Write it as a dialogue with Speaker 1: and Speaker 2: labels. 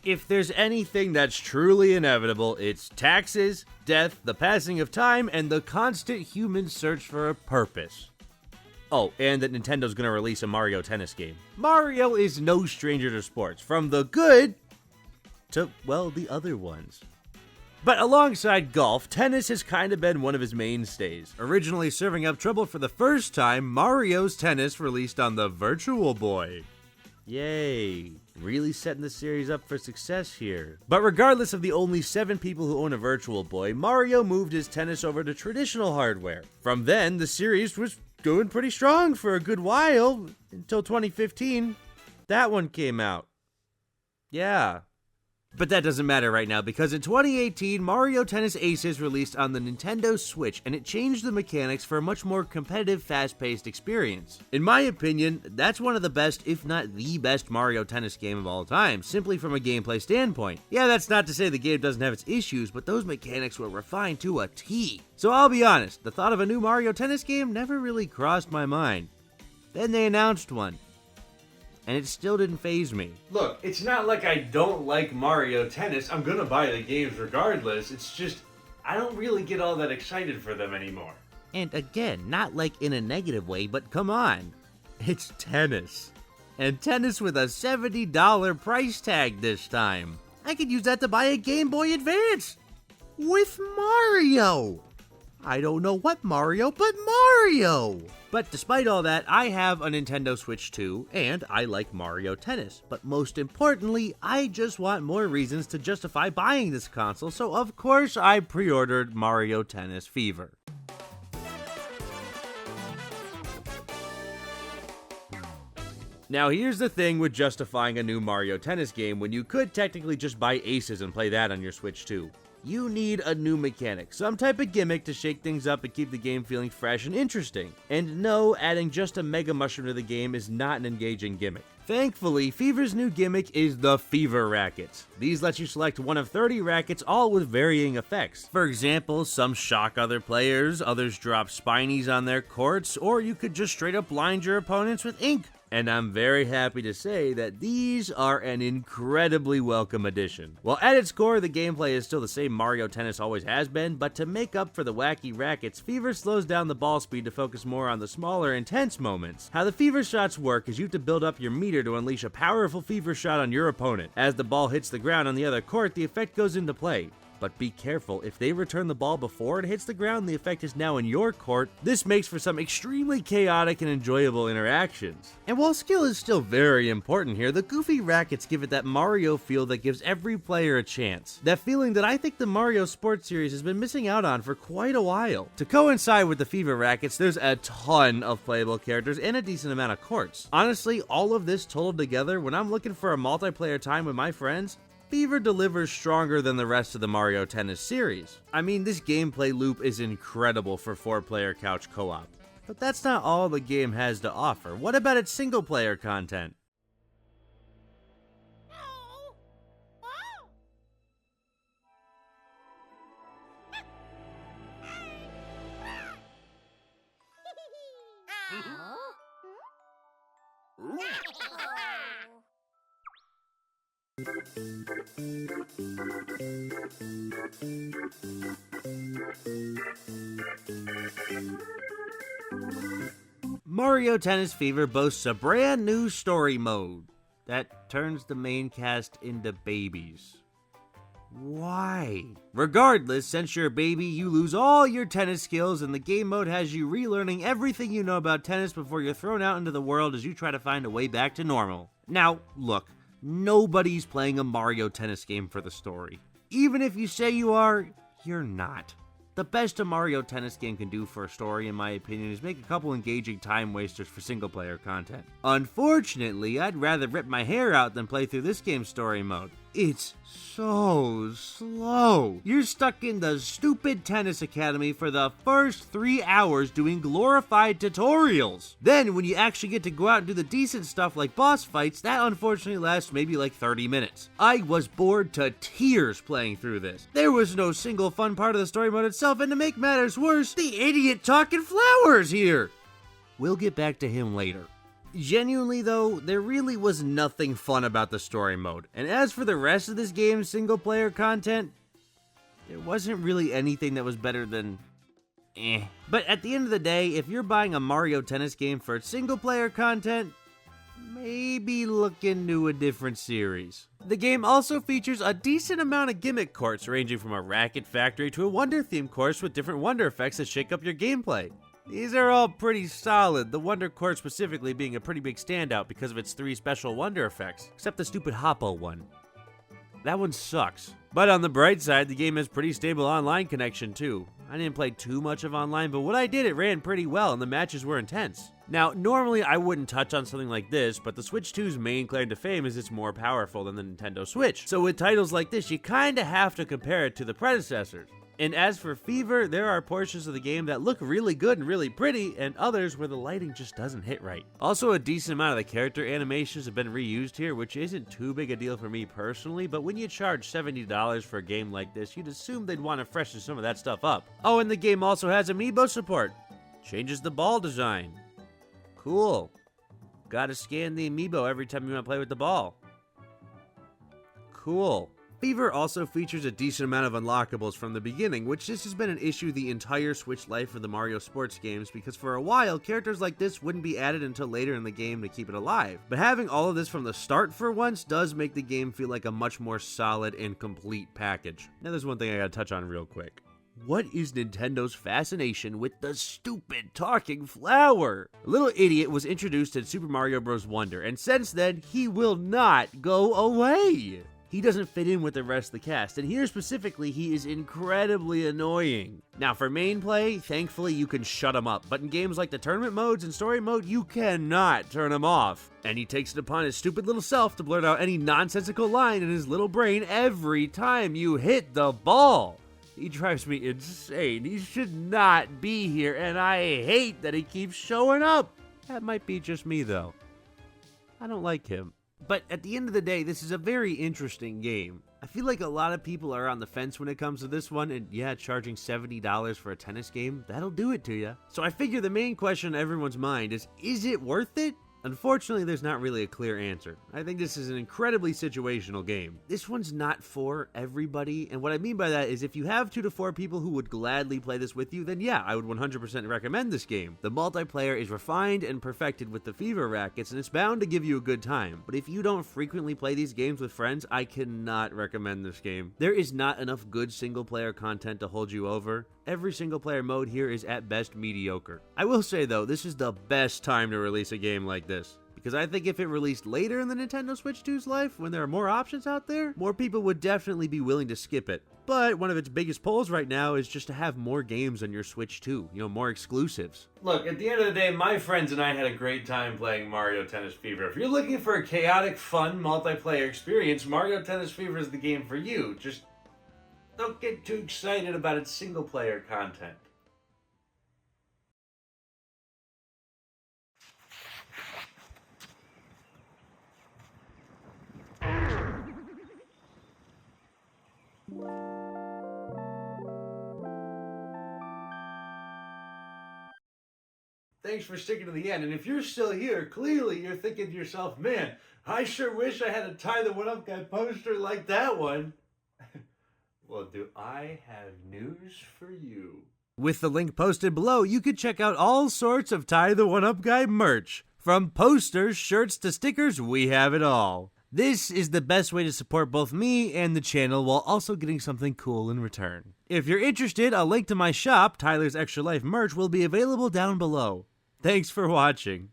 Speaker 1: If there's anything that's truly inevitable, it's taxes, death, the passing of time, and the constant human search for a purpose. Oh, and that Nintendo's gonna release a Mario Tennis game. Mario is no stranger to sports, from the good to, well, the other ones. But alongside golf, tennis has kind of been one of his mainstays. Originally serving up trouble for the first time, Mario's Tennis released on the Virtual Boy. Yay, really setting the series up for success here. But regardless of the only 7 people who own a Virtual Boy, Mario moved his tennis over to traditional hardware. From then, the series was going pretty strong for a good while, until 2015. That one came out. Yeah. But that doesn't matter right now, because in 2018, Mario Tennis Aces released on the Nintendo Switch, and it changed the mechanics for a much more competitive, fast-paced experience. In my opinion, that's one of the best, if not the best, Mario Tennis game of all time, simply from a gameplay standpoint. Yeah, that's not to say the game doesn't have its issues, but those mechanics were refined to a T. So I'll be honest, the thought of a new Mario Tennis game never really crossed my mind. Then they announced one, and it still didn't faze me. Look, it's not like I don't like Mario Tennis. I'm gonna buy the games regardless. It's just, I don't really get all that excited for them anymore. And again, not like in a negative way, but come on. It's tennis. And tennis with a $70 price tag this time. I could use that to buy a Game Boy Advance. With Mario. I don't know what Mario, but Mario! But despite all that, I have a Nintendo Switch 2, and I like Mario Tennis. But most importantly, I just want more reasons to justify buying this console, so of course I pre-ordered Mario Tennis Fever. Now here's the thing with justifying a new Mario Tennis game when you could technically just buy Aces and play that on your Switch 2. You need a new mechanic, some type of gimmick to shake things up and keep the game feeling fresh and interesting. And no, adding just a Mega Mushroom to the game is not an engaging gimmick. Thankfully, Fever's new gimmick is the Fever Rackets. These let you select one of 30 rackets, all with varying effects. For example, some shock other players, others drop spinies on their courts, or you could just straight up blind your opponents with ink. And I'm very happy to say that these are an incredibly welcome addition. While at its core, the gameplay is still the same Mario Tennis always has been, but to make up for the wacky rackets, Fever slows down the ball speed to focus more on the smaller, intense moments. How the Fever shots work is you have to build up your meter to unleash a powerful Fever shot on your opponent. As the ball hits the ground on the other court, the effect goes into play. But be careful, if they return the ball before it hits the ground, the effect is now in your court. This makes for some extremely chaotic and enjoyable interactions. And while skill is still very important here, the goofy rackets give it that Mario feel that gives every player a chance. That feeling that I think the Mario Sports series has been missing out on for quite a while. To coincide with the Fever rackets, there's a ton of playable characters and a decent amount of courts. Honestly, all of this totaled together, when I'm looking for a multiplayer time with my friends, Fever delivers stronger than the rest of the Mario Tennis series. I mean, this gameplay loop is incredible for 4-player couch co-op. But that's not all the game has to offer. What about its single-player content? Mario Tennis Fever boasts a brand new story mode that turns the main cast into babies. Why? Regardless, since you're a baby, you lose all your tennis skills, and the game mode has you relearning everything you know about tennis before you're thrown out into the world as you try to find a way back to normal. Now, look, nobody's playing a Mario Tennis game for the story. Even if you say you are, you're not. The best a Mario Tennis game can do for a story, in my opinion, is make a couple engaging time wasters for single-player content. Unfortunately, I'd rather rip my hair out than play through this game's story mode. It's so slow. You're stuck in the stupid tennis academy for the first 3 hours doing glorified tutorials. Then, when you actually get to go out and do the decent stuff like boss fights, that unfortunately lasts maybe like 30 minutes. I was bored to tears playing through this. There was no single fun part of the story mode itself, and to make matters worse, the idiot talking flowers here. We'll get back to him later. Genuinely though, there really was nothing fun about the story mode, and as for the rest of this game's single player content, there wasn't really anything that was better than eh. But at the end of the day, if you're buying a Mario Tennis game for its single player content, maybe look into a different series. The game also features a decent amount of gimmick courts, ranging from a Racket factory to a Wonder themed course with different Wonder effects that shake up your gameplay. These are all pretty solid, the Wonder court specifically being a pretty big standout because of its 3 special Wonder effects, except the stupid Hoppo one. That one sucks. But on the bright side, the game has pretty stable online connection too. I didn't play too much of online, but what I did, it ran pretty well and the matches were intense. Now, normally I wouldn't touch on something like this, but the Switch 2's main claim to fame is it's more powerful than the Nintendo Switch. So with titles like this, you kinda have to compare it to the predecessors. And as for Fever, there are portions of the game that look really good and really pretty, and others where the lighting just doesn't hit right. Also, a decent amount of the character animations have been reused here, which isn't too big a deal for me personally, but when you charge $70 for a game like this, you'd assume they'd want to freshen some of that stuff up. Oh, and the game also has amiibo support. Changes the ball design. Cool. Gotta scan the amiibo every time you want to play with the ball. Cool. Fever also features a decent amount of unlockables from the beginning, which this has been an issue the entire Switch life of the Mario sports games, because for a while, characters like this wouldn't be added until later in the game to keep it alive. But having all of this from the start for once does make the game feel like a much more solid and complete package. Now there's one thing I gotta touch on real quick. What is Nintendo's fascination with the stupid talking flower? A little idiot was introduced in Super Mario Bros. Wonder, and since then, he will not go away. He doesn't fit in with the rest of the cast, and here specifically, he is incredibly annoying. Now for main play, thankfully you can shut him up, but in games like the tournament modes and story mode, you cannot turn him off. And he takes it upon his stupid little self to blurt out any nonsensical line in his little brain every time you hit the ball. He drives me insane. He should not be here, and I hate that he keeps showing up. That might be just me though. I don't like him. But at the end of the day, this is a very interesting game. I feel like a lot of people are on the fence when it comes to this one, and yeah, charging $70 for a tennis game, that'll do it to you. So I figure the main question on everyone's mind is it worth it? Unfortunately, there's not really a clear answer. I think this is an incredibly situational game. This one's not for everybody, and what I mean by that is if you have 2 to 4 people who would gladly play this with you, then yeah, I would 100% recommend this game. The multiplayer is refined and perfected with the Fever Rackets, and it's bound to give you a good time. But if you don't frequently play these games with friends, I cannot recommend this game. There is not enough good single-player content to hold you over. Every single-player mode here is at best mediocre. I will say though, this is the best time to release a game like this, because I think if it released later in the Nintendo Switch 2's life, when there are more options out there, more people would definitely be willing to skip it. But one of its biggest pulls right now is just to have more games on your Switch 2, more exclusives. Look, at the end of the day, my friends and I had a great time playing Mario Tennis Fever. If you're looking for a chaotic, fun, multiplayer experience, Mario Tennis Fever is the game for you. Just don't get too excited about its single-player content. Thanks for sticking to the end, and if you're still here, clearly you're thinking to yourself, man, I sure wish I had a Tie the One Up Guy poster like that one. Well, do I have news for you? With the link posted below, you could check out all sorts of Tie the One Up Guy merch. From posters, shirts, to stickers, we have it all. This is the best way to support both me and the channel while also getting something cool in return. If you're interested, a link to my shop, Tyler's Extra Life merch, will be available down below. Thanks for watching.